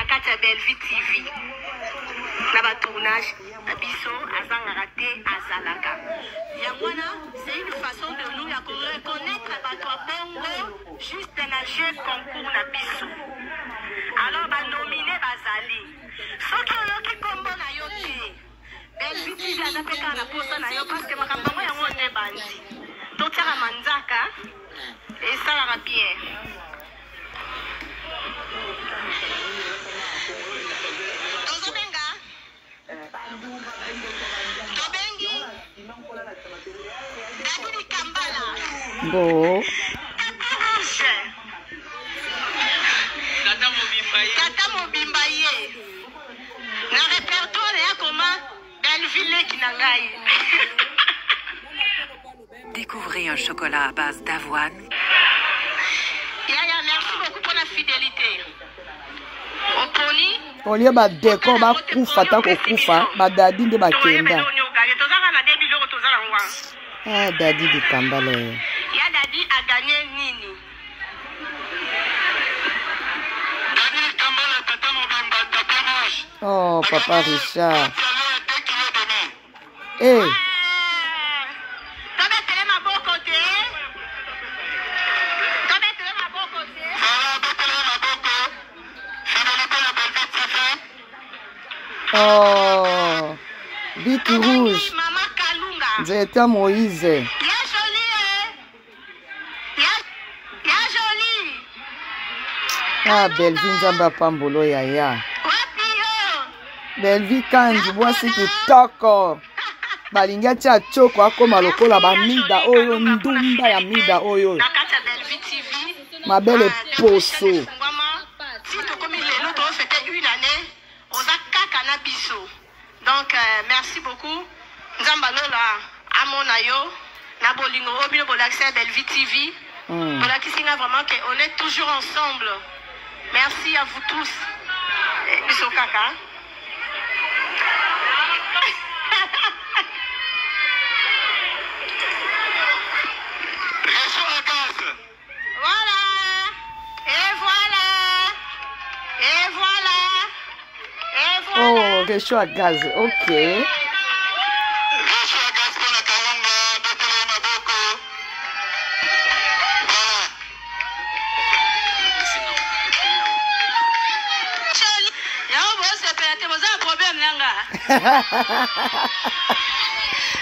kati ya Bellevue TV. Na ba tournage na biso azanga raté azalaka. Yangwana, c'est une façon de nous ya reconnaître bato bongo juste na jeu concours na biso. Alors ba nominé bazali. Soki oyoki kombo na yo te. Bellevue TV azapeka na posa na yo parce que makambo yango ne bandi. Totiaka manzaka et ça va bien. Bo. Tata Mobimbaye. Na répertoire ya comment Belleville qui nangai. Découvrez un chocolat à base d'avoine. Yaya, merci beaucoup pour la fidélité. Oponi. Olie ba deko ba kufa ta ko kufa ba dadi nde ba kenda. Ah dadi di kambale. Ya dadi a gagné nini? Dadi Kambala tata Mobimba tata Rouge. Oh papa Richard. Eh. Oh, Vite Rouge. Zeta Moïse. Ya joli. Ah, Bellevue Nzamba Pambolo Yaya. Bellevue Kandi, voici kitoko. Balinga tia choko akoma lokola ba mida oyo ndumba ya mida oyo. Ma belle poso. Donc, merci beaucoup. Nzambalola, Amonayo, Nabolingo, Obino Bolaxé, Bellevue TV. Bolakisina vraiment qu'on est toujours ensemble. Merci à vous tous. Biso kaka. Voilà. Et voilà. Et voilà. Et voilà. Oh, réchaud à gaz, ok.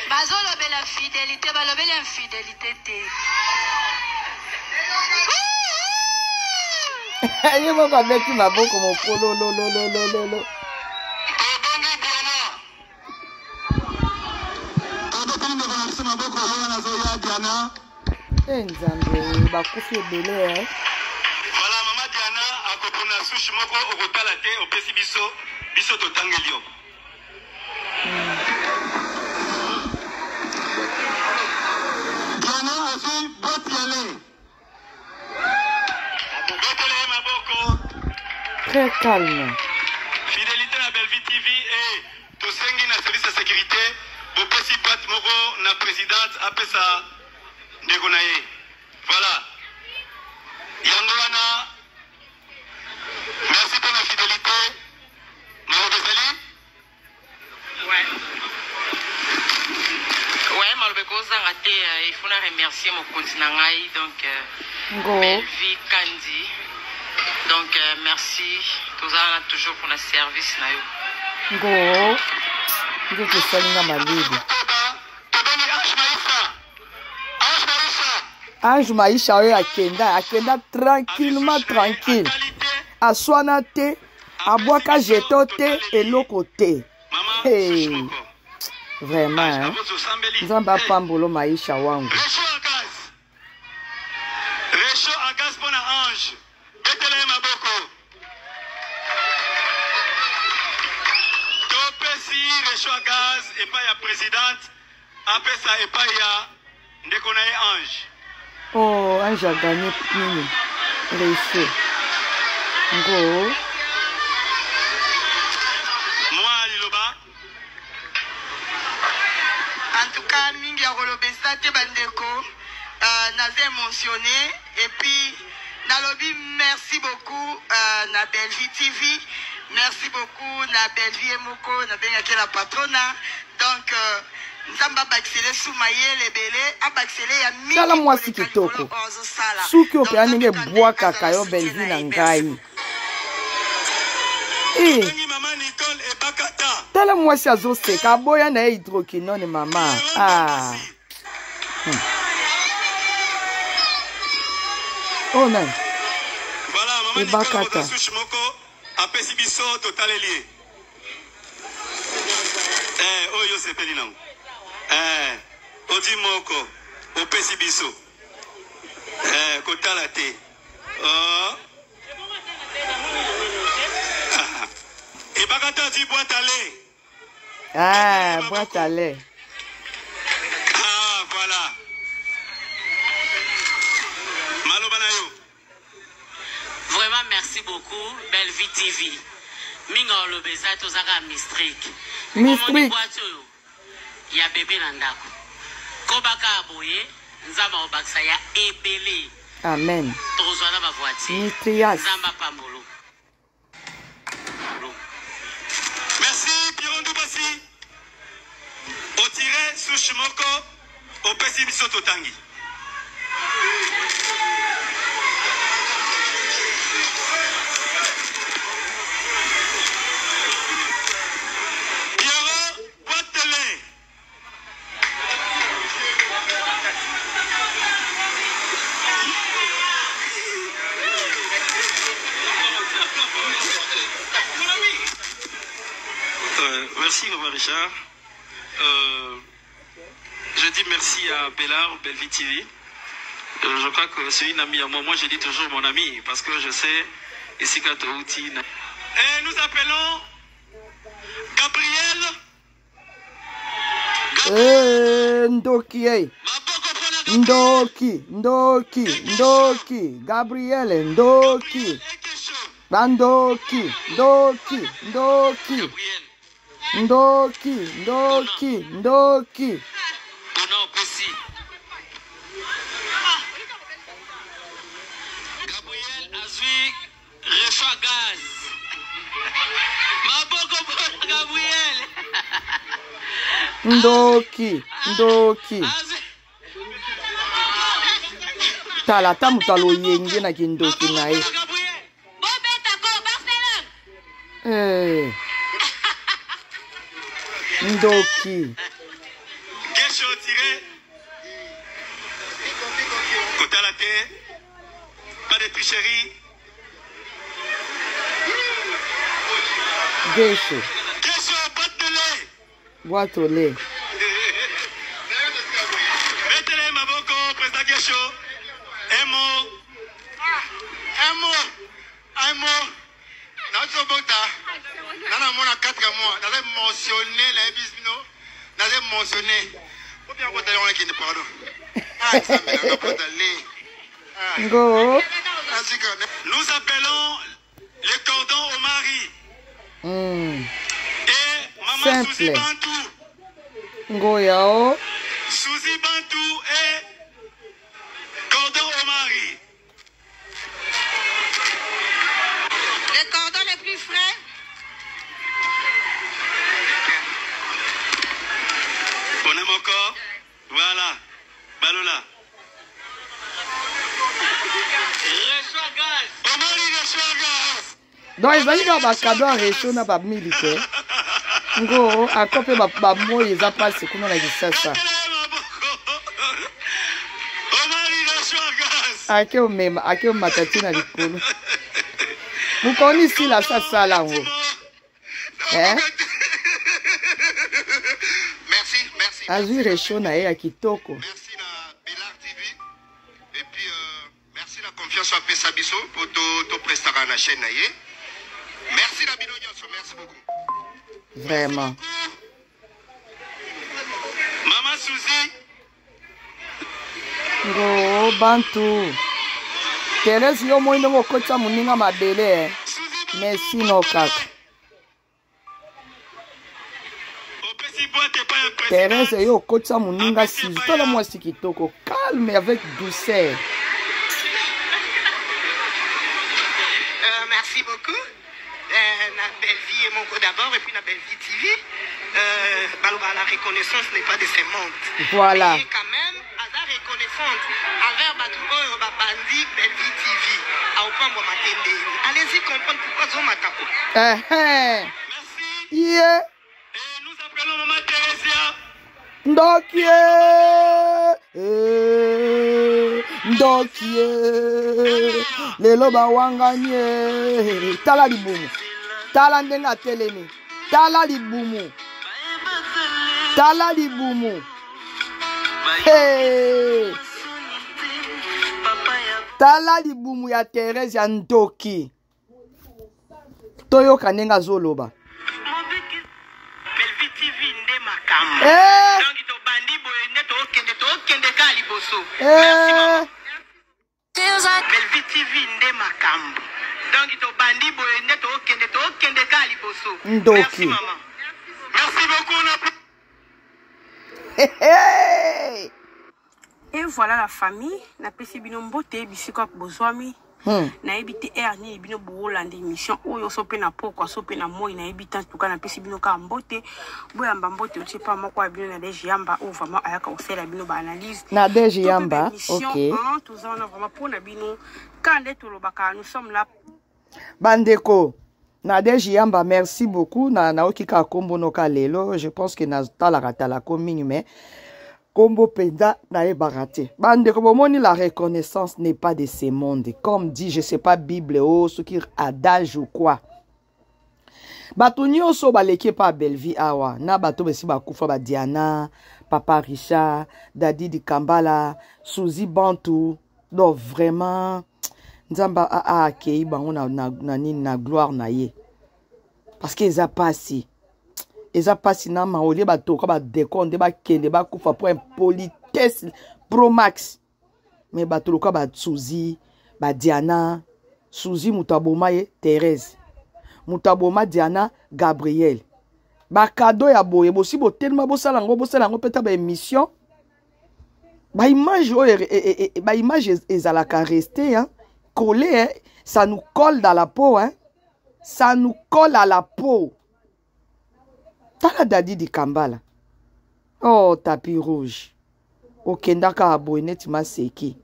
Bazolobe la fidélité, balobe l'infidélité. Je vais pas mettre ma boue comme un polo, lolo. Nzambe bakufi ebele. Voilà, maman Diana akopona sushi moko okotala te opesi biso totangelio. Diana afi botiale. Botele maboko. Très calme. Fidélité à Bellevue TV et tosengi na service de sécurité bopesi boîte moko na présidente apesa ndeko na ye. Voilà. Yangwana. Merci pour la fidélité. Maman Bezali. Ouais. Ouais, malobeko zangate, il faut remercier mon continent donc Bellevue Kandi. Donc merci tous toujours pour le service na yo. Go. Ndio kusalinga malidi. Ange Maïcha oyo akenda tranquille. Aswana te, abwaka jeto te, eloko te. Hey. Vraiment, hein? Nzamba Pambolo Maïcha wangu. Réchaud à gaz pour Ange. Betele maboko. Topesi réchaud à gaz et pas ya présidente. Après ça et pas ya ndekonaye Ange. Oh, Ange a gagné nini? Réchaud. Ngo. Moi Liloba. En tout cas, mingi a relobesa te bandeko. Naze émotionné et puis nalobi merci beaucoup na Bellevue TV Merci beaucoup, la belle vie et moko, na bien la patrona. Donc, Nzamba baxele soumaye les belé, a baxele ya mi. Tala moi si kitoko. Suki o pe nge bois kaka yo belle vie na ngai. Eh. Tala moi si azo seka boya na hydroquinone maman. Ah. Oh non. Voilà, maman Nicole Sushimoko a pesi biso total lié. Oh yo c'est peli non. Odi moko o pesi biso. Kotala te. Oh. Et Bakata dit boîte à lait. Ah, boîte à lait. Ah, voilà. Malo Banayo. Vraiment, merci beaucoup, Belle Vie TV. Minga le beza tozaka mistrik. Mistrik. Il y a bébé Nandako. Kobaka aboye, nzama obaksa ya ebele. Amen. Tozwana ma voiture. Mitrias. Nzama pambolo. Merci Piron Dubasi. Au tiré sous Chimoko, au Pessi Biso Totangi. Pierrot, boîte de lait. Merci, Robert Richard. Je dis merci à Bellard, Belle Vie TV. Je crois que c'est une amie à moi. Moi, je dis toujours mon ami parce que je sais ici quand outil. Et nous appelons Gabriel. Ndoki, Ndoki, Gabriel, Ndoki. Ndoki. Oh non, possible. Gabriel Azui, reçoit gaz. Ma boko pour Gabriel. Ndoki. Tala tamutalo yenge na kindoki na e. Ndoki. Gesho tiré. Côté à la terre. Pas de tricherie. Gesho. Gesho, boîte de lait. Boîte au lait. Mettez-les Maboko, président Gesho. Un mot. Nana mona 4 mois, nous avons mentionné la bisbino, nous avons mentionné. Faut bien qu'on ait pardon. Ah, ça me pas d'aller. Go. Nous appelons les cordons au mari. Et maman Suzy Bantou. Go yao. Suzy Bantou et cordons au mari. Les cordons les plus frais. On aime encore. Voilà. Balola. Reçoit gaz. Au mari reçoit gaz. Donc ils allaient ba cadeau à reçu na ba militaire. Ngo akope ba moyi za passe kuna na gisasa. Au mari reçoit gaz. Ake o matati na likolo. Vous connaissez ici la sasa là ngo. Hein? Merci. Azui reçu na ya kitoko. Merci la Bellard TV. Et puis merci la confiance à Pesabiso pour te prester à la chaîne. Merci la Binognonso, merci beaucoup. Vraiment. Maman Suzy. Ngo Bantu. Teresi yo moyo ngo kocha muninga mabele. Merci no kaka. Thérèse yo kocha muninga si tola moi si kitoko calme avec douceur. Merci beaucoup. na Belle-Vie et mon d'abord, et puis na Belle-Vie TV. La reconnaissance n'est pas de ce monde. Voilà. Mais quand même, à la reconnaissance envers Batouo, Bandi, Belle-Vie TV. Allez-y comprendre pourquoi Zoma Tako. Merci. Yeah. Et nous appelons Maman Thérésia. Ndokie. Lelo bawanganye. Tala libumu. Tala ndenga telemi. Tala libumu. Tala libumu. Hey. Tala libumu ya Thérèse ya Ndoki. Toyo kanenga zoloba. Belle-Vie TV nde makambo. Donc to bandi boye nde to kende ka liboso. Merci maman. Belle-Vie TV nde makambo. Donc to bandi boye nde to kende ka liboso. Merci maman. Merci beaucoup. Et voilà la famille. Na pesi bino mbote bisiko bozwami. Na ebite erni bino bolanda émission oyo sope na poko sope na moi na ebita tuka na pesi bino ka mbote boyamba mbote uti pa moko bino na deji yamba o vraiment ayaka osela bino ba analyse na deji yamba. OK. Tous on a vraiment pour na bino quand est lobaka nous sommes là bandeko na deji yamba. Merci beaucoup na okika kombo noka lelo. Je pense que na tala ko mingi mais Kombo penda na e barate. Bande komoni, la reconnaissance n'est pas de ce monde. Comme dit, je sais pas, Bible ou ce qui adage ou quoi. Bato nyonso baleke pa Belle-Vie awa. Na bato besi bakufa ba Diana, Papa Richard, Dadi di Kambala, Suzy Bantu. Donc vraiment, nzamba a akei bango na gloire na ye. Parce qu'ils a passé. Ils ont passé dans ma olie bateau comme décor de kende ba kufa pour un politesse pro max. Mais bateau comme Suzy, Diana, Suzy Mutaboma et Thérèse. Mutaboma Diana Gabriel. Ba cadeau ya boye bosi bo tellement bo salango peut-être ba émission. Ba image ezalaka rester hein, collé hein, ça nous colle dans la peau hein. Ça nous colle à la peau. Tala Dadi di Kambala. Oh, tapis rouge. Okendaka aboneti maseki.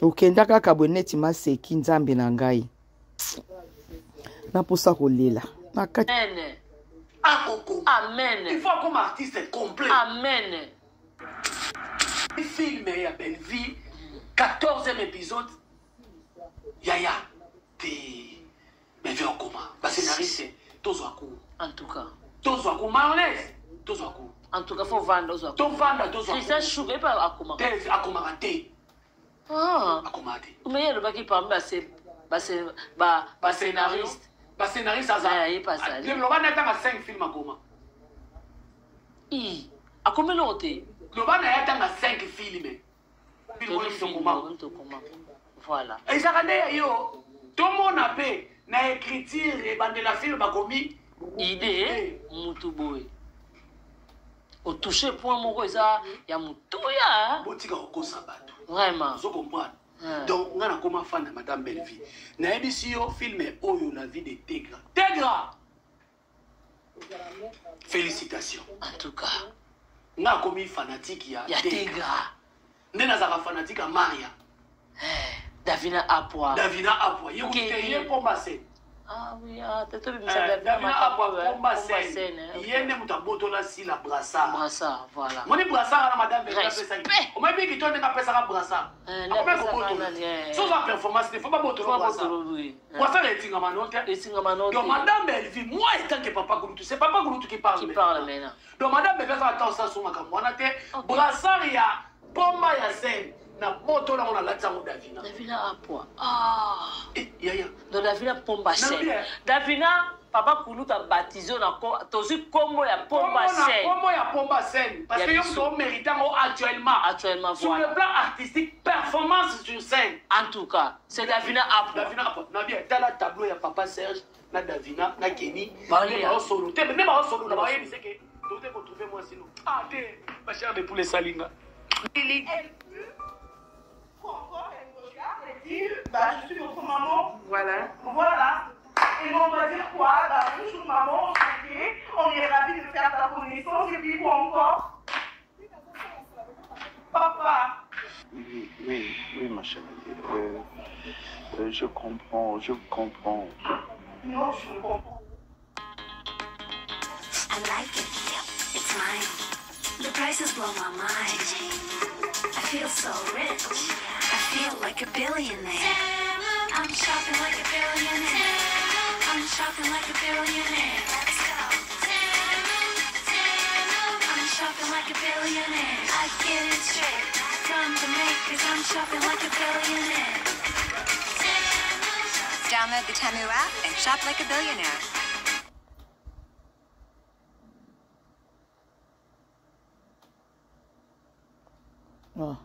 Okendaka kaboneti maseki nzambe na ngai. Na posa kolela. Amen. Amen. Il faut comme artiste complet. Amen. Il filme ya Belle-Vie 14e épisode. Yaya. Mais viens au coma. Parce que scénariste, tous à coup. En tout cas. Tous à coup. Mayonnaise. Tous à coup. En tout cas, il faut vendre aux à coup. Tous vendre, tous à coup. C'est ça, chouvé pas à coma. T'es à coma raté. Ah. À coma raté. Mais il y a le bac qui parle, bah, scénariste. Bah, scénariste, ça ça. Il passe ça. Le Loban attend à 5 films à coma. À combien l'autre? Le Loban attend à 5 films. Voilà. Et ça regardez, yo. Tout le monde a fait. Na écriture et bande la film bakomi idée mutuboy au toucher point mon ça ya mutuya botika okosa bato vraiment zo comprendre donc ngana comment fan de madame Belle-Vie na ebisi yo film oyo la vie de Tegra félicitations en tout cas nga komi fanatique ya Tegra nena za fanatique à Maria Davina Apwa. Il y a un combat scène. Ah oui, tu as Davina Apwa, combat scène. Il y a un moutaboto là, si la brassard. Brassard, voilà. Mon brassard, madame, respect. On m'a dit qu'il tourne un brassard brassard. Sans la performance, il ne faut pas botter le brassard. Brassard est Tingamanote. Donc, madame Belle-Vie, moi, étant que papa Gouloutou, c'est papa Gouloutou qui parle. Maintenant. Donc, madame Belle-Vie, attention, sur ma camarade. Brassard, il y a bomba, il y a scène. Na moto la on a latza Davina. Davina Apwa. Ah. Yaya. Donc Davina Pomba Sen. Davina papa Koulouta baptisé na tozi kombo ya Pomba Sen. Kombo ya Pomba Sen parce que yo so méritant actuellement. Actuellement sur le plan artistique, performance sur scène. En tout cas, c'est Davina Apwa. Davina Apwa. Na bien dans la tableau ya papa Serge, na Davina, na Kenny, na solo. Te ne ba solo na ba yemi c'est que vous devez retrouver moi sinon. Ah té, ma chère de poulet salinga. Je suis votre maman, Voilà. Voilà. Et on va dire quoi? Bonjour maman, enchanté. On est ravis de faire ta connaissance. Et puis quoi encore? Papa. Oui, ma chérie. Je comprends. Non, je comprends. I like it. It's mine. The prices blow my mind. I feel so rich. I feel like a billionaire. I'm shopping like a billionaire. I'm shopping like a billionaire. Let's go. I'm shopping like a billionaire. I get it straight from Jamaica. I'm shopping like a billionaire. Download the Temu app and shop like a billionaire. Oh.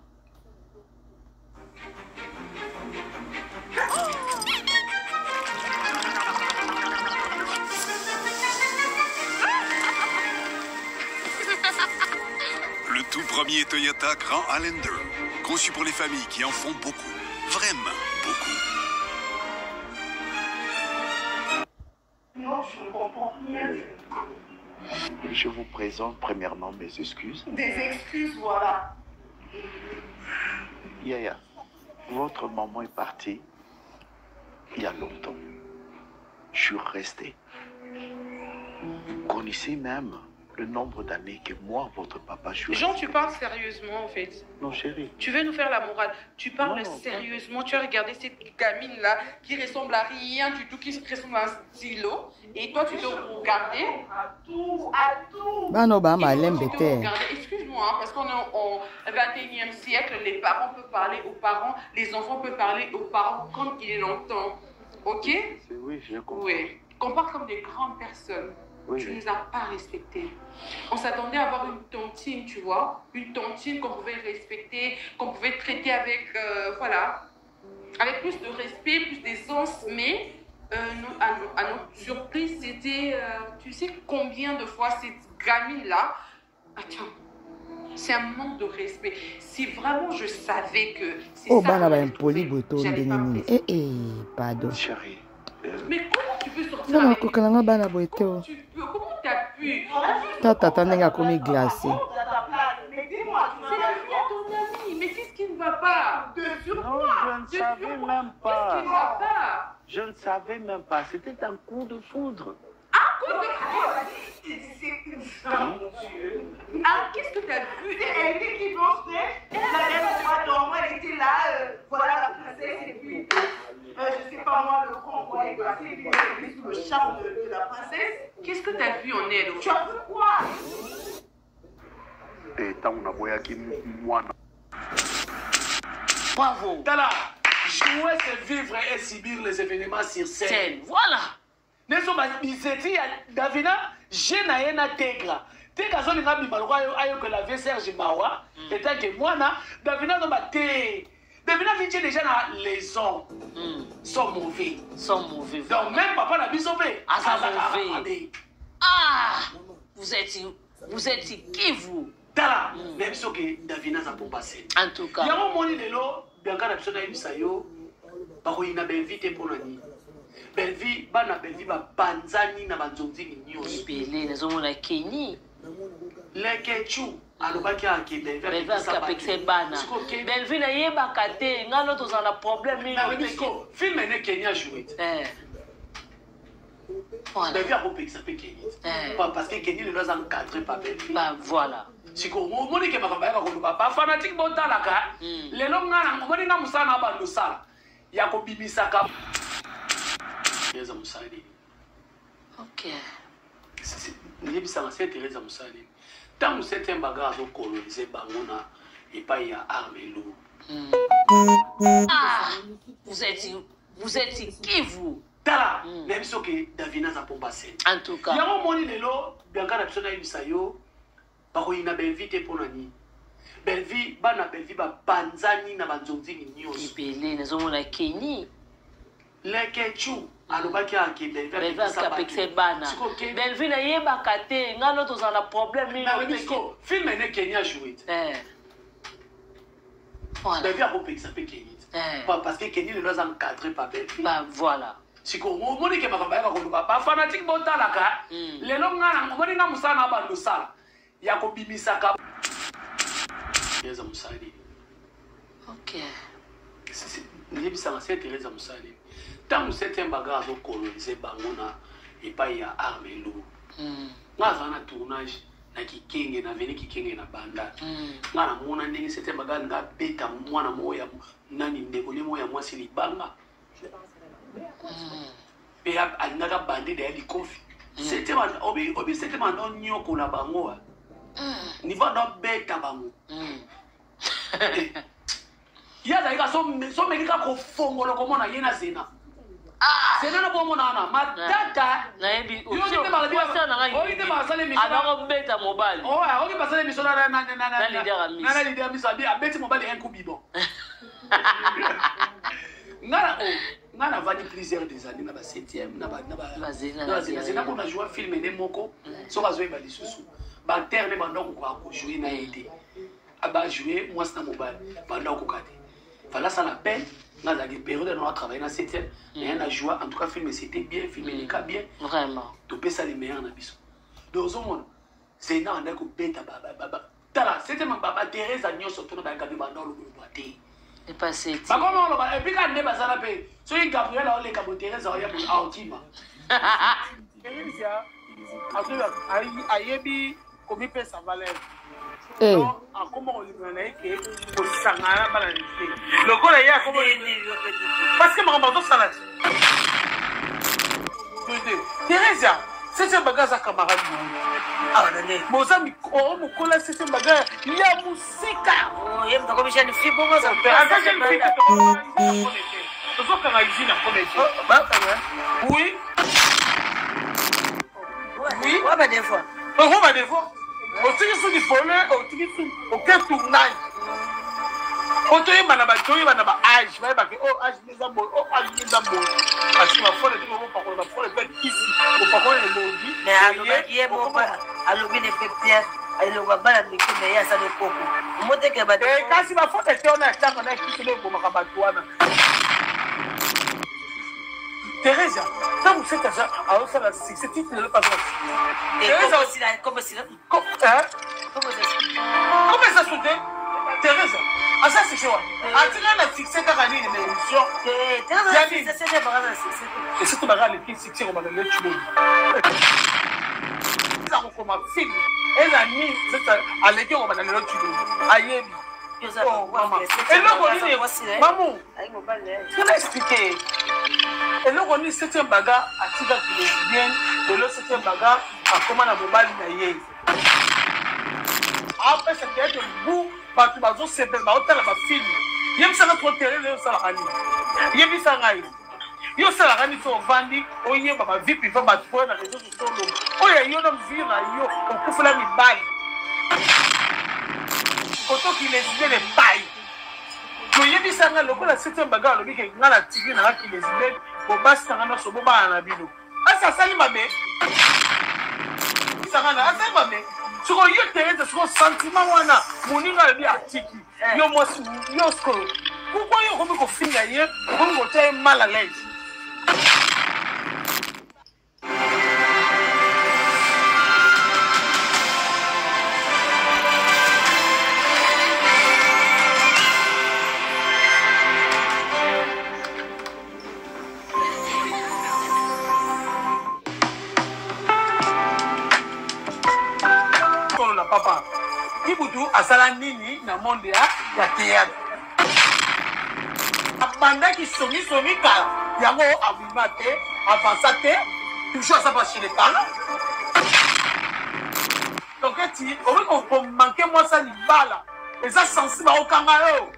Le tout premier Toyota Grand Highlander, conçu pour les familles qui en font beaucoup, vraiment beaucoup. Non, je ne comprends rien. Je vous présente premièrement mes excuses. Des excuses, voilà. Yaya, votre maman est partie il y a longtemps. Je suis resté. Vous connaissez même le nombre d'années que moi, votre papa, je suis Jean, resté. tu parles sérieusement en fait. Non, chérie. Tu veux nous faire la morale. Tu parles Non. sérieusement. Tu as regardé cette gamine-là qui ressemble à rien du tout, qui ressemble à un stylo. Et toi, tu te regardais. À tout. Bano ba Et toi, malem tu te bete. regardais. Excuse-moi, hein, parce qu'on est au 21e siècle. Les parents peuvent parler aux parents. Les enfants peuvent parler aux parents comme ils l'entendent. Ok? Oui, je comprends. Oui. Qu'on parle comme des grandes personnes. Oui, Tu oui. nous as pas respectés. On s'attendait à avoir une tontine, tu vois. Une tontine qu'on pouvait respecter, qu'on pouvait traiter avec, voilà, avec plus de respect, plus d'aisance. Mais à notre surprise, c'était, tu sais combien de fois cette gamine-là, attends, c'est un manque de respect. Si vraiment je savais que c'est Oh, ça bana qu'on ba allait impoli trouver, boto j'allais pas me ndeni. laisser. Pardon. Chérie. Mais comment tu peux sortir Non, avec kokana nga bana boete. Comment tu peux? Comment tu as pu? Tata ndenge akomi glacé. Mais dis-moi, C'est la fille à ton ami. Mais qu'est-ce qui ne va pas? Sur Non, quoi? je ne savais même pas. Qu'est-ce qui ne va pas? Je ne savais même pas. C'était un coup de foudre. Ah, qu'est-ce que tu as vu? elle était qui pensait, la dernière fois dans moi, elle était là, voilà la princesse, et puis, je sais pas moi, le grand roi est glacé, et puis elle était sous le charme de la princesse. Qu'est-ce que tu as vu en elle? Tu as vu quoi? Et tant on a voyagé moi. Bravo. Tala, jouer, c'est vivre et subir les événements sur scène. Voilà. Neso bizeti ya Davina, jena yena tegra. Tegra zoni ngabi malwa ayo que la vie Serge Mawa, étant que moi na Davina no bate. Davina vient déjà na les hommes sont mauvais. Sont mauvais. Donc même papa na bisopé. Ah, ça mauvais. Ah, vous êtes qui vous? Tala, même ce que Davina a pour passer. En tout cas. Yamo moni lelo, bianca na biso na ibisayo, bako ina benvite pour nani. Belvi, bana Belvi ba panzani na banzonzi nyos. Belé, les hommes na Kenya. Le kechu, alobaki a ke Belvi a kapekse bana. Belvi na yeba kate, ngano tozana problème ni. Na bisko, film ne Kenya joué. Voilà. Belvi a kopeksa pe Kenya. Parce que Kenya ne doit encadrer pas Belvi. Bah voilà. Siko moni ke makamba ya ko papa fanatique botalaka. Lelo ngana moni na musana ba lusala. Ya ko bibisaka. Teresa Musani. Ok. Nibisaka c'est Teresa Musani. Tant que c'est un bagage au colonisé Bangona et pas y a armes et loup. Ah, vous êtes qui vous? Tala, même ce que Davina a pour passer. En tout cas. Yamo moni lelo, bianca na biso na ibisayo, bako ina benvite pour nani. Belvi, bana Belvi ba panzani na banzonzi nyos. Belé, les hommes na Kenya. Le kechu, alobaki a ke Belvi a kapekse bana. Belvi na yeba kate, ngano tozana problème ni. Na bisko, film ne Kenya joué. Voilà. Belle vie ça peut Kenny. Parce que Kenny ne doit encadrer pas belle vie. Bah voilà. Si ko moni ke makamba ya ko ba fanatique botala ka. Lelo ngana moni na musana ba lusala. Ya ko bimisaka. Teresa Musali. Ok. C'est Teresa Musali. Tant c'est un bagage au colonisé bangona et pas y a arme lourd. Nga na tournage na kikenge na veni kikenge na banda. Nga na mona ndenge c'est un bagage nga beta mwana moya nani ndeko le moya mwasi libanga. Et alingaka bandi de ali kofi. C'était obi c'était un nyoko la bango. Niveau no beta bango. Ya daika so mekika ko fongolo ko mona yena zena. C'est là pour mon âme. Ma tata. Naebi. On dit pas ça les missions. Alors beta mobile. Oh, on dit pas ça les missions na leader misabi a beti mobile un coup bidon. Ngana vani plusieurs des années na ba 7e na ba zena ko na jouer film ne moko so ka jouer ba lisusu. Ba terre ba ndoko ko jouer na été. Aba jouer moi c'est mobile. Ba ndoko kate. Fallait ça la peine. Dans la période où on a travaillé dans la 7e, mais on a joué, en tout cas, film c'était bien, film les cas bien. Vraiment. Tu peux ça les meilleurs dans biso. Donc, au monde, c'est là on a coupé ta baba. Tala, c'était ma baba Teresa Nyon surtout dans le cadre de Bandol ou le boité. Et passé. Bah comment on va et puis quand on est passé la paix, sur une Gabriel on les cabo Teresa on y a pour Altima. Teresa, à Yebi, comme il peut sa valeur. Non, comment on lui que pour s'angana balancer. Le gars là, comment parce que ma maman ça là. Teresa, c'est un bagage à camarade. Ah non. Mozambique, on me colle c'est un bagage. Il y a musique. Oh, il y a comme j'ai une fille bon ça. Attends, j'ai une fille. Tu vois quand il vient à connaître. Oui. Oui. Ouais, bah des fois. On va des fois. Au titre du pôle, au titre aucun tournage. Au tournage, on a âge, oh, âge des amours, oh, âge des amours. Parce que ma foi, les gens vont pas ici, au parcours de l'Obi. Mais à l'Obi, les pépières, et le Wabala, mais qui n'est pas de coco. Moi, dès que ma quand si ma faute était honnête, on a quitté pour ma rabatouane. Teresa, quand vous faites ça, alors ça va, c'est titre de l'autre. Teresa aussi, comment c'est là? Comment ça se fait? Teresa, ah ça c'est quoi? Ah tu n'as fixé ta année de l'émission. Teresa, c'est pas grave, c'est c'est tout bagarre les fixé on va le tuer. Ça recommence film. Et la nuit, c'est à l'école on va le tuer. Aïe. Et là, on dit, maman, tu l'as expliqué. Et là, on dit, c'est un bagarre à Tiga qui est bien, de l'autre, c'est un bagarre à comment la mobile n'a pas. Après, c'est un bout, tu vas dire, c'est un film. Il y a un peu de terrain, il y a un salarié. Il y a un salarié. Il y a un salarié qui est vendu, il y a un vie privée, il y a un réseau social. Il y a un vie, on peut faire la balle. Quand il est les pailles. Il y a des gens qui ont un bagage qui ont un tigre qui les aide pour passer dans un sobo à la vidéo. Ah, ça, ça, il m'a mis. Ça, ça, il m'a mis. Tu vois, il y a des sentiments, mon nom est bien article. Il y a moi, il y a ce que. Pourquoi il y a comme un film d'ailleurs, comme on est mal à l'aise. Papa, Ibutu asala nini na monde ya théâtre. Pendant qu'il somi kala, yango abimate, avancate, toujours ça passe chez les parents. Donc on peut manquer moi ça ni bala. Et ça sensible au kangaroo.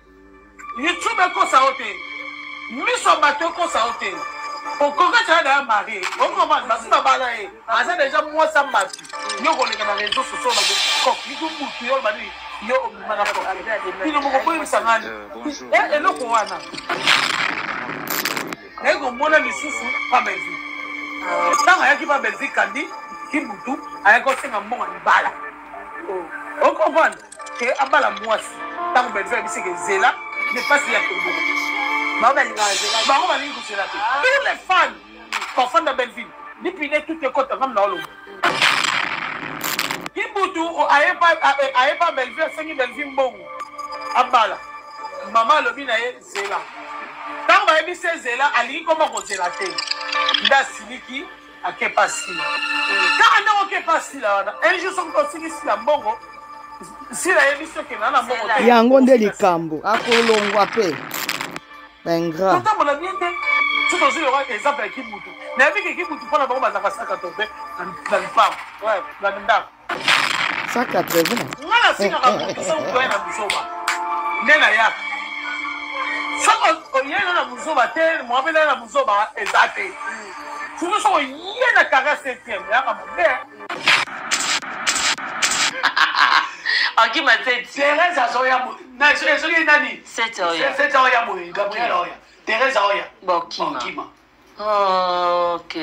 YouTube ko ça ote. Miso bateau ko ça ote. On connaît déjà marié. On commence parce que bala est. Asa déjà moi ça mati. Yo ko les dans les réseaux sociaux là. Ni ko butu yo ba ni yo obimana ko. Ni no mo ko yisa ngani. Et le ko wana. Ego mona lisusu pa benzi. Tanga yaki pa benzi kandi ki butu ayako senga mbonga ni bala. On comprend que abala mwasi. Tango benzi bisike zela n'est pas si la Tomboko. Bango balingi kusela te. Tous les fans, enfants de Belleville, ni pine tout est côté comme dans l'eau. Kibutu aye pas Belleville, c'est Belleville bon. Abala. Maman lobi na ye zela. Tant va yebi se zela ali comment ko zela te. Nda siliki ake pasi. Quand on ake pasi là, un jour son ko siliki la mbongo. Si la yebi so ke na na mbongo. Yango nde likambo akolongwa pe. Bengra. Tout mon ami te. Tout aussi le exemple avec Kibutu. Na yebi ke Kibutu pona bango bazaka 180 dans le femme. Ouais, dans le ndak. 180. Ngala sika ka ça on doit na bisoba. Nena ya. Soko yena na buzoba te, mo abela na buzoba ezate. Tuno so yena kaga 7e ya ka mbe. Aki matete. Teresa Zoya na so nani? 7 oya. 7 oya mo Gabriel oya. Teresa oya. Bokima. Ok.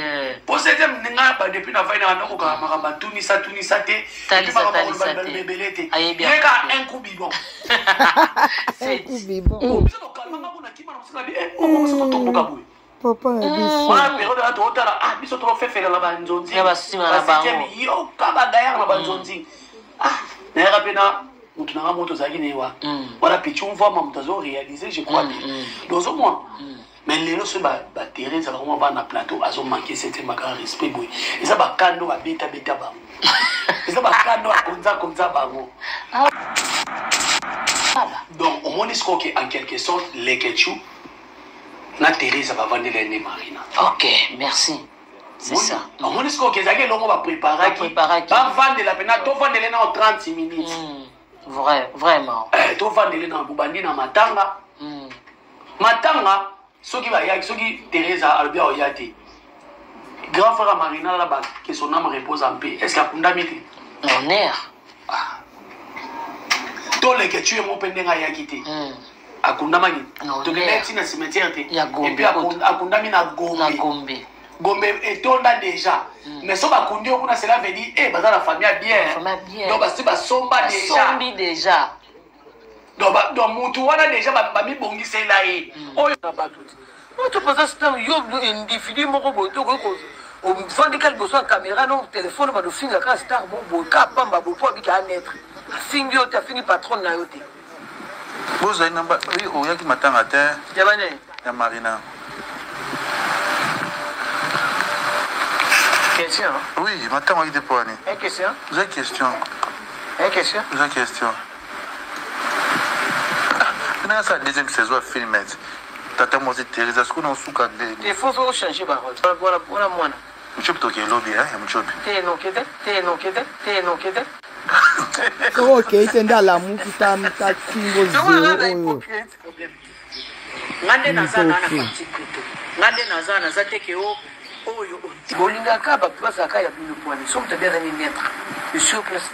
Pour cette ninga ba depuis na faina na ko ka makamba tunisa te. Talisa te. Ayebi. Neka un coup bibon. Un coup bibon. Papa Voilà période à trop tard. Ah, biso trop fait faire la banzonzi. Ya basima la bango. Yo kaba gaya la banzonzi. Ah, na rapena mutu na moto zaki ne wa. Voilà pichu mva mamtazo réaliser je crois bien. Dans au moins. Mais les gens ba Thérèse vraiment va na plateau azo manquer cette makara respect boy. Et ça ba kando ba beta ba. Et ça ba kando konza bango. Donc au moins est-ce que en quelque sorte les Ketchou na Thérèse va vendre les Marina. Ok, merci. C'est ça. Au moins est-ce que zaki longo va préparer qui va vendre la pena to vendre les en 30 minutes. Vraiment. To vendre les na Bubandi na Matanga. Matanga soki Thérèse Albia Oyati. Grand frère Marina là-bas, que son âme repose en paix. Est-ce qu'il y a Pundamiti? Mon air. Tous les que tu es mon pendant à Yakiti. À Kundamani. Tu es dans le cimetière. Et puis à Kundami na Gombe. Gombe est tombé déjà. Mais si on a Kundi, cela veut dire, eh, la famille bien. Donc, si on somba déjà. Donc, Moutouana déjà, Bami Bongi, c'est là. Oh, il n'y a pas tout. Tu penses que c'est un individu, mon robot, au fond de quel besoin caméra, non, téléphone, va nous finir la star, bon, capable, bon, pour un être. Fini, tu as fini patron, là, yoté. Vous avez oui, il y a qui m'attend à terre. Il y a Marina. Question? Oui, il m'attend avec des poignées. Une question? J'ai une question. Une question? J'ai une question. Dans sa deuxième saison, filmé. Tata moi c'est Thérèse, est-ce qu'on a sous cadre? Il faut changer par contre. Voilà moi. Je peux toquer lobby hein, je peux. T'es non quête. Ok, c'est dans la mou qui t'a kingo zéro. Ngande nazana na kwatikuto. Ngande nazana zateke oyo. Bolinga kaba pasa kaya bino poani. Somme te bien ni mettre. Je suis place.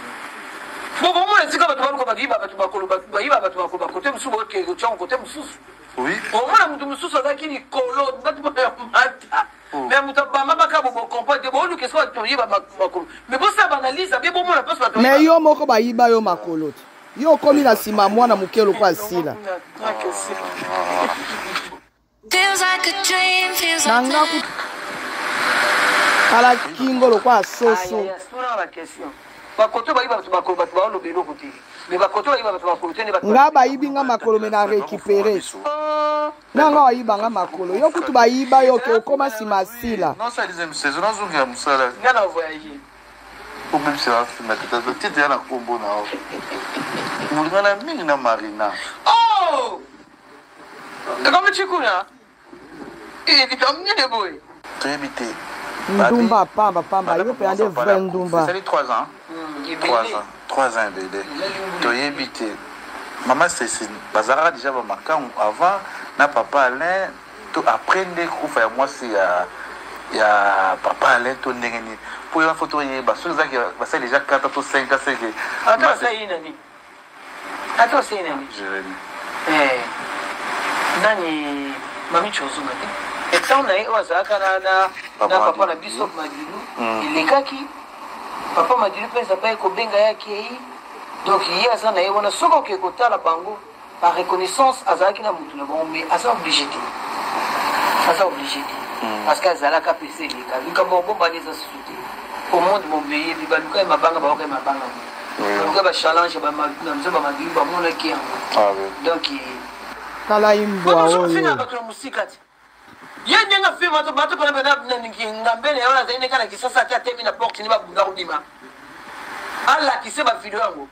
Bon, moi, c'est comme tu vas ko bagiba batu bakolo bagiba batu bakolo bakote musubo ke ko chon kote mususu. Oui. Au moins mutu mususu azaki ni kolo batu ba mata. Mais mutu ba mama ka bo comprendre bo lu ke so to yiba bakolo. Mais bo ça banalise bien bon moi la passe pas. Mais yo moko ba yiba yo makolo. Yo komi na sima mwana mukelo kwa sila. Feels like a dream, feels like Nanga ku ala kingo lo kwa soso. C'est la question. Bakoto bayiba batu bakolo batu ba lobelo kuti. Mais bakoto bayiba batu bakolo tene batu. Nga bayibi nga makolo mena récupérer. Nanga bayiba nga makolo. Yo kutu bayiba yo ke okoma sima sila. Non ça deuxième saison, non zunga musala. Ngana voyager. Ou même c'est un film que tu as na kombo na. Mulingana mingi na Marina. Oh! Comment tu connais? Il est amené de boy. Très vite. Ndumba pamba yo pe ande vrai ndumba. C'est 3 ans. 3 ans bébé. Tu es habité. Maman c'est bazara déjà ba makan avant na papa Alain to apprendre ko faire moi c'est ya papa Alain to ndengeni. Pour une photo y ba so za ba c'est déjà 4 to 5 à 5. Attends c'est inani. Jérémy. Nani mami chozuma te. Etant na wazaka na papa na biso Madilu. Ilekaki papa Madilu pesa pa ko benga yake. Donc hier ça na wana soko ke kotala bango. par reconnaissance azalaki na mutu na bon mais asa obligé parce que azalaka pese leka likambo bomba neza suti au monde mon pays bibaluka mabanga baoka mabanga baluka ba challenge ba namzo ba magi ba mona ki donc tala imbwa oyo fina ba musika yende nga film bato kana bana ngambele ona zaine kana kisasa tia temi na porte ni ba bunda kudima ala kise ba video yango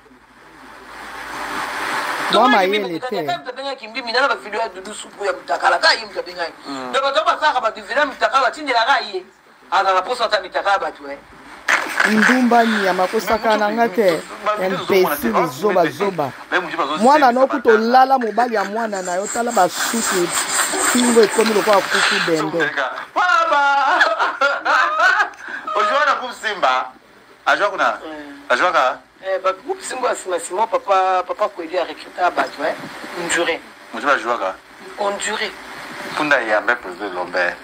Mama yele te. Mtabenga kimbi na ba video ya dudu supu ya mtakala ka yi mtabenga. Ndio bato ba saka ba divina mtakala tindela ka yi. Ana na posa ta mtakala batu ndumba nyama kosakana ngate imbécile zoba mwana nokuto lala mobali ya mwana na yo tala basuki pingo ekomi lokola kuku dendo baba ojoana kumsimba ajua ka ba groupe simba sima papa ko lui a recruté abatu enduré mujua jouaka enduré punda ya mbe président Lombe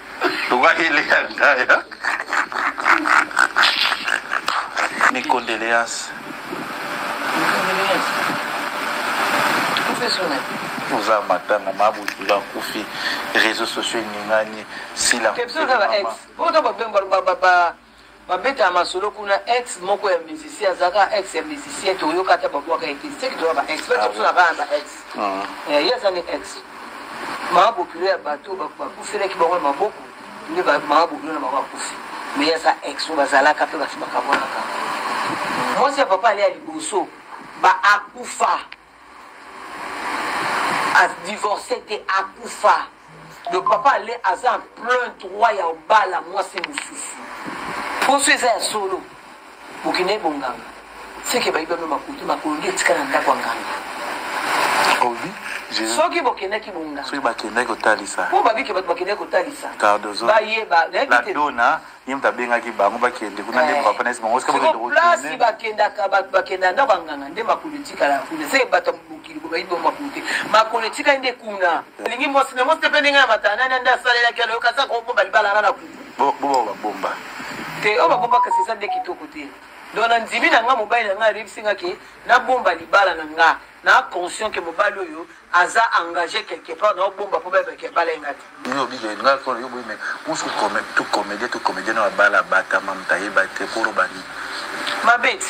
Loga ile ya mes condoléances. Vous avez matin, maman, vous avez confié réseaux sociaux, n'ingani, si la. babeta masolo kuna ex moko ya musicien zaka ex ya musicien to yoka ta bakwa ka ete to ba expert to na ba ex yes ani ex ma populaire bato bakwa ku fere ki bakwa maboko ni ba ma populaire na bakwa kufi mais ya sa ex bazala ka pe ba sibaka bona ka moi c'est papa ali alibuso ba akufa a divorcé te akufa le papa allait à en plein droit ya bala moi c'est mususu. Pour ce faire solo, pour qu'il n'ait bon gang, c'est que Baïba m'a coûté ma colonie de Canada Wanganga. Oh oui, j'ai vu. Soit qui bokene qui bon gang. Soit bakene ko talisa. Pour babi qui bakene ko talisa. Cardozo. Baye ba. La dona, yimta benga ki bango bakende kuna ne papa na sima oska bakende ko. Place bakenda ka bakenda na Wanganga nde ma politique la kuna. C'est batam bukili ko bayibo ma politique. Ma politique inde kuna. Lingi mosne mosne penenga matana nda salela kelo kasa ko balibala na ku. Bomba. Te oba bomba kasi sa de kitoko te dona nzimi na nga mobile nga rivisinga ke na bomba libala na nga na conscient ke mobile oyo aza engagé quelque part na bomba po ba ke bala ngati yo bige nga ko yo bo me musu comédien na bala bata mamta yeba te polo bani mabet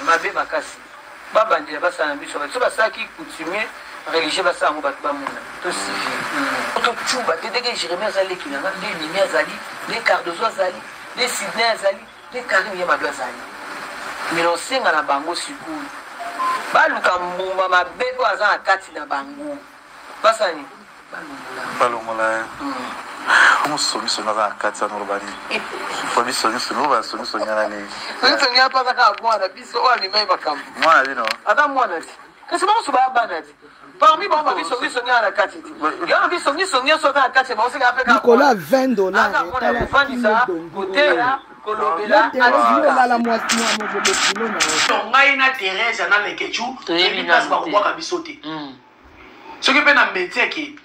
mabe makasi baba ndira basana biso ba saki coutumier religieux basango bato bamona to civil to chuba te dege Jérémie azali kinanga de Nimi azali de Cardozo azali de Sydney azali de Karim Yamado azali milosenga na bango sikulu baluka mbumba mabeko aza na kati na bango basani balongola umusomi sona za kati na robani kwa bisomi sona ba somi sonya ni nto nya pa ka mwana biso o ni mai makambo mwana bino ada mwana ti kasi mo so ba bana ti parmi bon biso nya na kati ti ya biso nya so na kati mo se ga pe ka Nicolas $20 tala vandisa kotela kolobela ala la moitié mo je bekilo na to ngai na Teresa na lekechu ni passe ba ko ka biso te ce qui peut na métier qui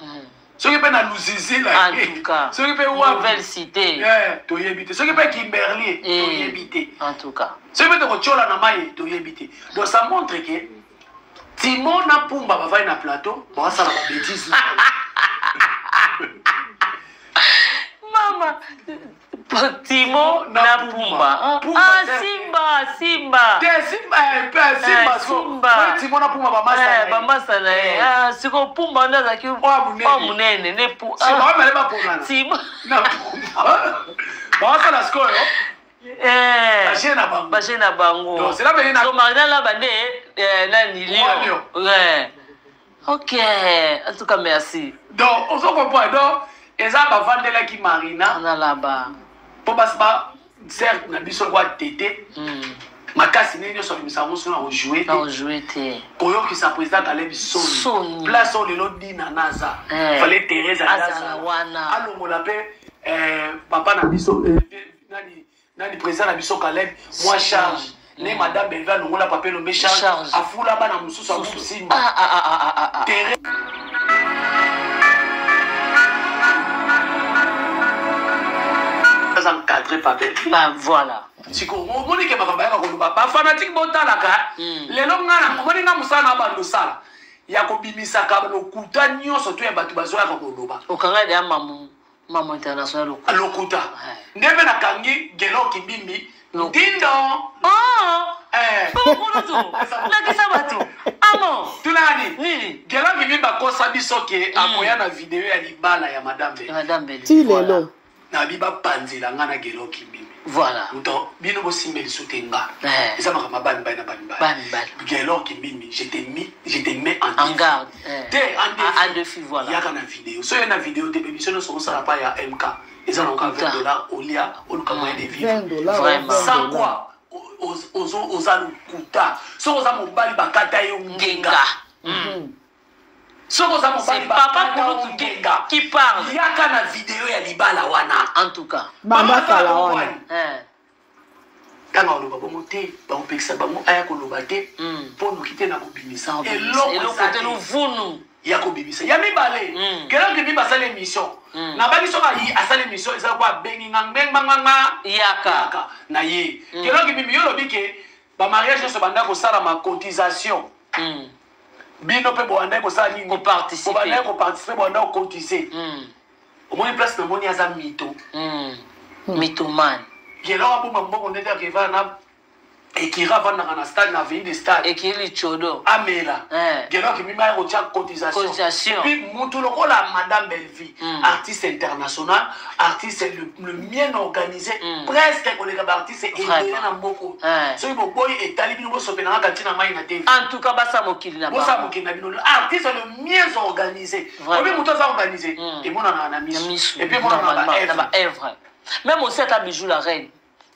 ce qui peut na luzizi la en tout cas ce qui peut wa nouvelle cité to yebite ce qui peut Kimberley to yebite en tout cas ce qui peut ko chola na mai to yebite donc ça montre que Timon na Pumba va faire na plateau pour ça la bêtise mama Timo na Pumba. Simba. Simba. Timo na Pumba bamasa. Bamasa na. Siko Pumba ndaza ki wa munene ne pu. Simba mele ba pona. Timo na Pumba. Bamasa la score. Bajena bango. Donc c'est là ben na. So magna la bande na nilio. Ouais. OK. En tout cas merci. Donc on se comprend donc eza ba vandela ki Marina na là-bas. Po basba certes na biso kwa tete makasi nini so bisango so na jouer te koyo ki sa président Caleb Soni place on lelo dina naza fallait Teresa naza wana alongola pe papa na biso nani président na biso Caleb moi charge ne madame Belva longola papa lombe charge afula bana mususu amusimba Teresa encadré par belle. Voilà. Si on dit que ma fanatique botalaka, les longs ngana, on dit nga musana ba lusala. ya kobimisaka lokuta nyonso to ya bato bazoyaka koloba okanga de maman international lokuta nde mpe nakangi gelo kibimbi dindo lakisa bato amo tunani gelo kibimbi bakosa biso ke akoya na video ya libala ya madame ti lelo na biba panzela nga na gelo kibimbi voilà donc bino bosimbeli soute nga eza makambo bani bani na bani gelo kibimbi je te mets en garde en défi voilà yaka na vidéo so na vidéo te biso no so sala pa ya MK eza na $20 olia oluka moyen de vivre vraiment sans quoi oza lokuta so oza mobali bakata yo ngenga soko za mobali papa ngenga qui parle yaka na vidéo ya libala wana en tout cas mama kala wana kanga oloba bongo te baopekisa bango aya koloba te mpo noki te na kobimisa eloko te lovunu ya kobimisa ya mibale keloko kimi basala émission na baki soki ayi asala émission ezala kwa abengi nga ngenganganga yaka na ye keloko kimi yo lobi ke bamariage nyonso banda kosala ma cotisation bino mpe bowandaki kosala nini bobandaki koparticipe bowandaki kokotise omoni place na moni aza mito mitomane keloko aboma mbongo ndete akeva na ekira avandaka na stade na avenue de stade ekiri chodo amela keloko kimima ya kotia cotisation puis mutu lokola madame Bellevie artiste international artiste le bien organisé presque koleka baartiste ebele na mboko soki boboyi etali bino bosopenanga kati na mai na te en tout cas basa mokili na bino artiste le mieux organisé obi mutu aza organisé emonana na miso et puis emonana na baevre même aussi ata bijou la reine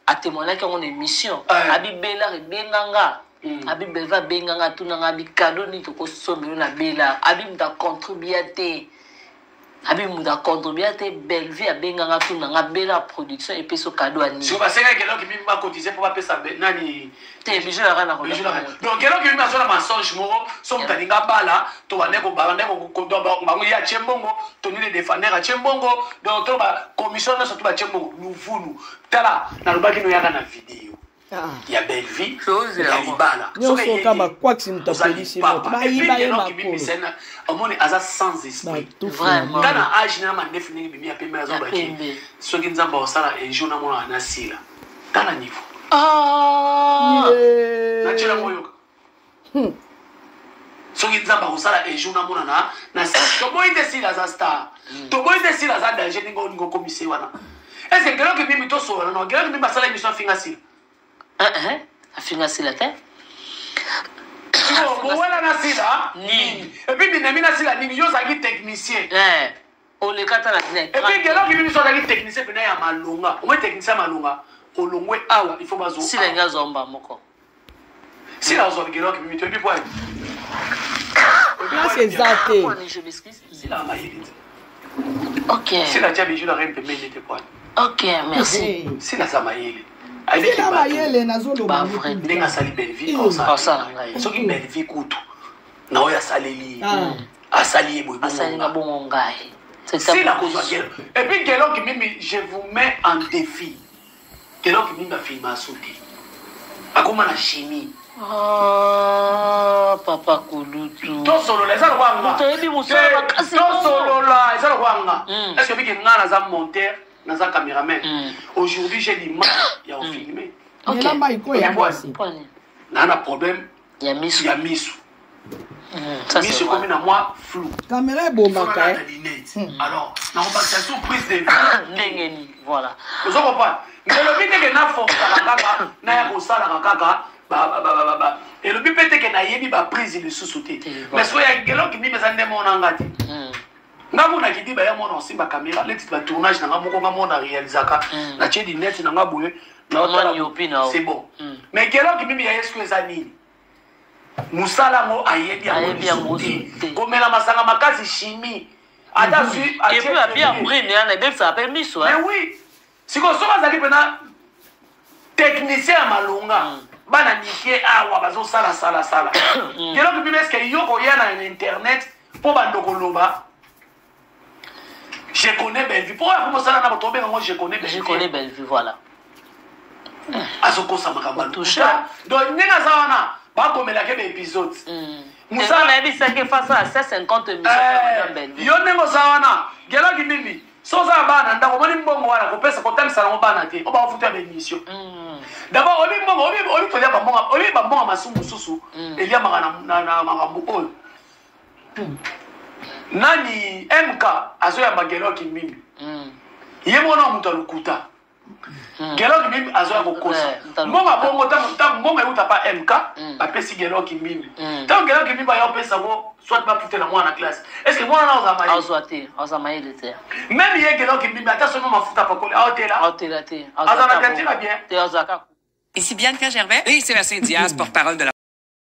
a témoigné qu'on émission abi bela rebenganga abi belva benganga tunanga abi cadeau ni to ko somelo na bela abi muda contribuer abi muda contribuer belvi abenganga tunanga bela production et puis so cadeau ani so ba senga kelo ki mima cotiser pour pas pesa nani te bijou la reine donc kelo ki mima so na mensonge moro so mutalinga bala to baneko ko bango ya chembongo to ni le défendre a chembongo donc to ba commission na so to ba chembongo luvunu tala na lobaki no yaka na vidéo ya Bellevie ya libala nyonso kama kwaksi mutapelisi moto bayiba ye makolo omoni aza sans esprit vraiment kana age na mandefu ningi bimi ya pembe azo baki soki nzamba osala un jour na mona na sila kana niveau na chela moyo soki nzamba osala un jour na mona na sila to boy de sila za star to boy de sila za danger ningo komise wana est-ce que ngelo ki bimi to so na ngelo ki bimi basala émission finga sila afinga sila te wala na sila nini et puis binemi na sila nini yo zaki technicien olekata na et puis gelo ki bimi so zaki technicien pena ya malonga o mo technicien malonga olongwe awa il faut bazo sila nga zomba moko sila zo gelo ki bimi to bi point c'est exacté je m'excuse sila mayeli OK sila tia bijou la reine pe mene te point OK merci sila za mayeli sila mayele nazoloba ndenge asali Bellevie soki Bellevie kutu na oyo asaleli asali ye boye asalinga bongo ngai sila kozwa gelo et puis gelo ki mimi je vous mets en défi gelo ki mimi afilma asuti akoma na chimie papa kulutu tosolola eza lokwanga tosolola eza lokwanga est-ce que biki nga naza monteur naza caméraman aujourd'hui j'ai l'image ya filmer elamba ikoya mwasi nana problème ya misu misu comme na moi flou caméra ebomaka alors na compensation surprise de ndengeni voilà ozo comprendre ngelobi teke na force kaka na ya kosala kaka ba elobi pe teke na yebi ba prise le sous-sauté mais so ya gelo ki mimeza ndemo na ngati ngamu na kidiba ya mona osimba caméra leti ba tournage na ngamoko ngamona réalisaka na chedi net na ngabuye na otala c'est bon mais gelo ki mimi ya yesu ezani musala ngo ayebi ya moti komela masanga makasi chimie ata su et puis a bien brune na be ça appelle miso mais oui siko soka zali pena technicien malunga bana nike awa bazo sala gelo ki mimi eske yoko ya na internet po bandoko loba je connais Bellevie. Pourquoi vous ça na botombe moi je connais Bellevie voilà. Azoko sa makamba toucha. Donc nena zawana ba komela ke épisode. Moussa na bisaki face à 150 émissions madame Belvi. Yo nengo sawana, gelo kimimi. Soza bana ndako moni mbongo wana ko pesa ko tamisa na bana te. O ba futa ba émission. D'abord oli mbongo oli to ya ba mbongo, oli ba mbongo masumu susu. Elia magana na makambo oyo. Nani MK azoya magelo kimimi. Ye mwana mutu alukuta. Gelo kimimi azoya kokosa. Mbongo bongo tam mbongo yuta pa MK, ba pesi gelo kimimi. Tam gelo kimimi ba yo pesa bo soit pas putain na mwana classe. Est-ce que mwana na ozamaye? Ozwate, ozamaye lete. Même ye gelo kimimi ata sono mafuta pa kole aotela. Aotela te. Azana kantina bien. Te ozaka. Ici Bianca Gervais. Et Sébastien Diaz, porte-parole de la